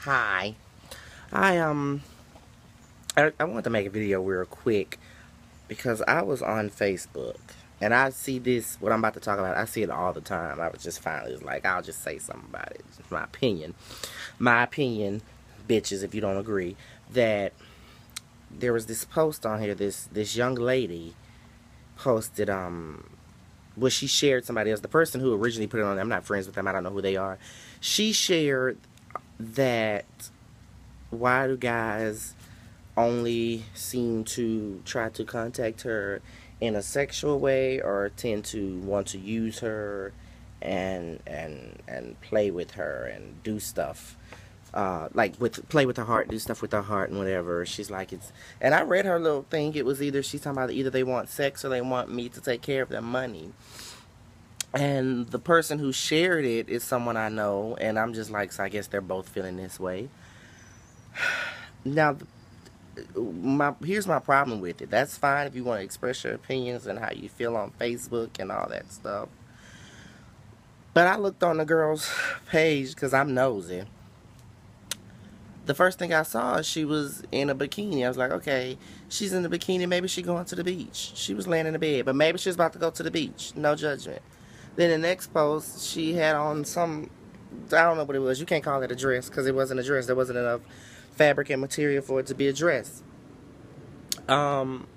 Hi. I I wanted to make a video real quick because I was on Facebook and I see this what I'm about to talk about. I see it all the time. I was just finally like I'll just say something about it. It's my opinion. My opinion, bitches, if you don't agree, that there was this post on here. This young lady posted well, she shared somebody else. The person who originally put it on, I'm not friends with them. I don't know who they are. She shared that why do guys only seem to try to contact her in a sexual way or tend to want to use her and play with her and do stuff like with play with her heart, do stuff with her heart and whatever. She's like it's and I read her little thing. It was either she's talking about either they want sex or they want me to take care of their money. And the person who shared it is someone I know, and I'm just like, so I guess they're both feeling this way. Now, here's my problem with it. That's fine if you want to express your opinions and how you feel on Facebook and all that stuff. But I looked on the girl's page because I'm nosy. The first thing I saw, she was in a bikini. I was like, okay, she's in a bikini. Maybe she's going to the beach. She was laying in the bed, but maybe she's about to go to the beach. No judgment. Then the next post, she had on some, I don't know what it was. You can't call it a dress because it wasn't a dress. There wasn't enough fabric and material for it to be a dress. Um,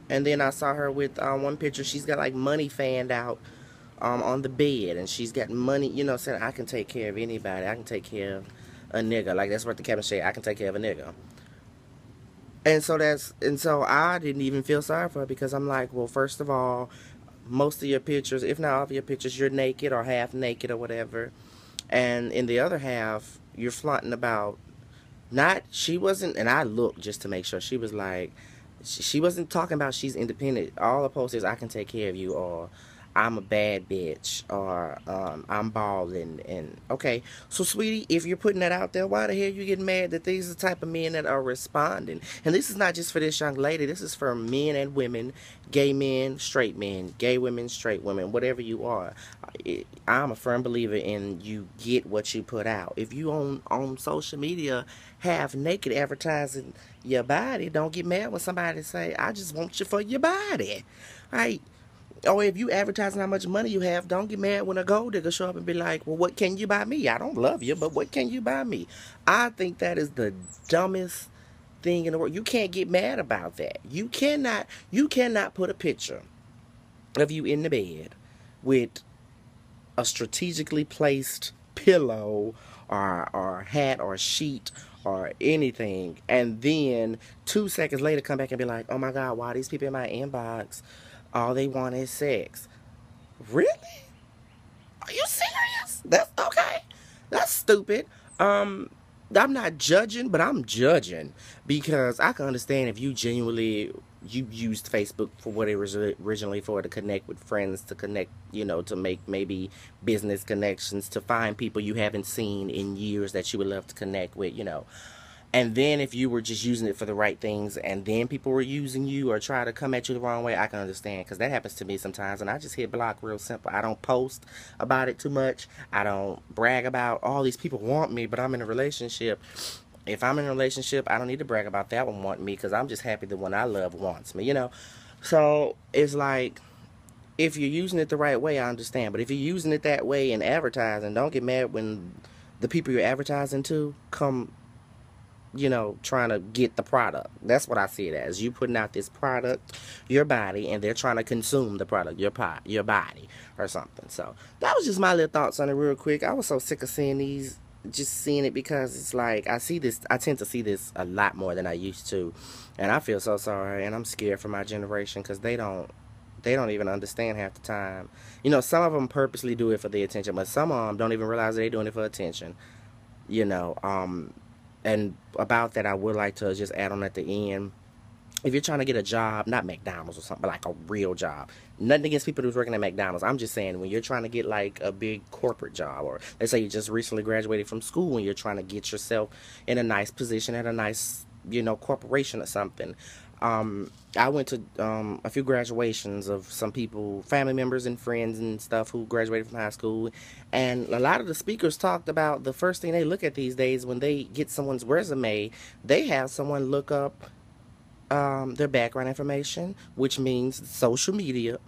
and then I saw her with one picture. She's got like money fanned out on the bed, and she's got money. You know, saying I can take care of anybody. I can take care of a nigga. Like that's what the caption said. I can take care of a nigga. And so I didn't even feel sorry for her because I'm like, well, first of all, most of your pictures, if not all of your pictures, you're naked or half naked or whatever, and in the other half, you're flaunting about not she wasn't, and I looked just to make sure she was like she wasn't talking about she's independent. All the posts is I can take care of you or I'm a bad bitch or I'm balling and okay. So sweetie, if you're putting that out there, why the hell you getting mad that these are the type of men that are responding? And this is not just for this young lady. This is for men and women, gay men, gay women, straight women, whatever you are. I'm a firm believer in you get what you put out. If you on social media half naked advertising your body, don't get mad when somebody say I just want you for your body, right? Or if you advertising how much money you have, don't get mad when a gold digger show up and be like, well, what can you buy me? I don't love you, but what can you buy me? I think that is the dumbest thing in the world. You can't get mad about that. You cannot put a picture of you in the bed with a strategically placed pillow or hat or sheet or anything, and then 2 seconds later come back and be like, oh my god, why these people in my inbox all they want is sex? Really? Are you serious? That's okay. That's stupid. I'm not judging, but I'm judging because I can understand if you genuinely you used Facebook for what it was originally for, to connect with friends, to connect, to make maybe business connections, to find people you haven't seen in years that you would love to connect with. And then if you were just using it for the right things and then people were using you or try to come at you the wrong way, I can understand because that happens to me sometimes and I just hit block real simple. I don't post about it too much. I don't brag about all these people want me, but I'm in a relationship. If I'm in a relationship, I don't need to brag about that one wanting me because I'm just happy the one I love wants me. So it's like if you're using it the right way, I understand. But if you're using it that way in advertising, don't get mad when the people you're advertising to come trying to get the product. That's what I see it as. You putting out this product, your body, and they're trying to consume the product, your body, or something. So that was just my little thoughts on it real quick. I was so sick of just seeing it because it's like I tend to see this a lot more than I used to, and I feel so sorry, and I'm scared for my generation because they don't even understand half the time. Some of them purposely do it for the attention, but some of them don't even realize they're doing it for attention. You know, and about that, I would like to just add on at the end. If you're trying to get a job, not McDonald's or something, but like a real job. Nothing against people who's working at McDonald's. I'm just saying when you're trying to get like a big corporate job, or let's say you just recently graduated from school and you're trying to get yourself in a nice position at a nice, corporation or something. I went to a few graduations of some people, family members and friends and stuff who graduated from high school, and a lot of the speakers talked about the first thing they look at these days when they get someone's resume, they have someone look up their background information, which means social media.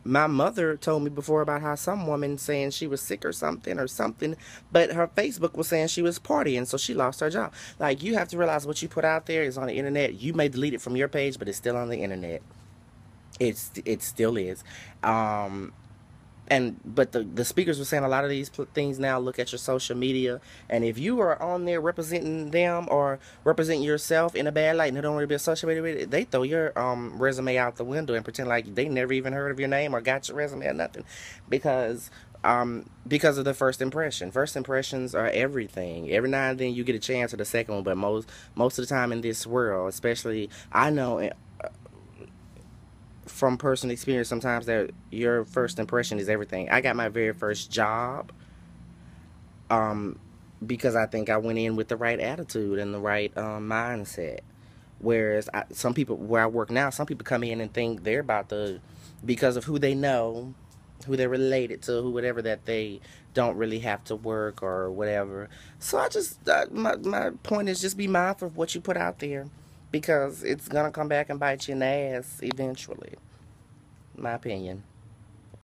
My mother told me before about how some woman saying she was sick or something, but her Facebook was saying she was partying, so she lost her job. Like, you have to realize what you put out there is on the internet. You may delete it from your page, but it's still on the internet. It still is. Um, but the speakers were saying a lot of these things now look at your social media, and if you are on there representing them or representing yourself in a bad light and they don't want to be associated with it, they throw your resume out the window and pretend like they never even heard of your name or got your resume or nothing, because because of the first impression. First impressions are everything. Every now and then you get a chance at the second one, but most of the time in this world, especially, I know from personal experience sometimes that your first impression is everything. I got my very first job um, because I think I went in with the right attitude and the right mindset. Whereas some people, where I work now, some people come in and think they're about to, because of who they know, who they're related to, who whatever, that they don't really have to work or whatever. So I just, my point is just be mindful of what you put out there, because it's going to come back and bite you in the ass eventually. My opinion.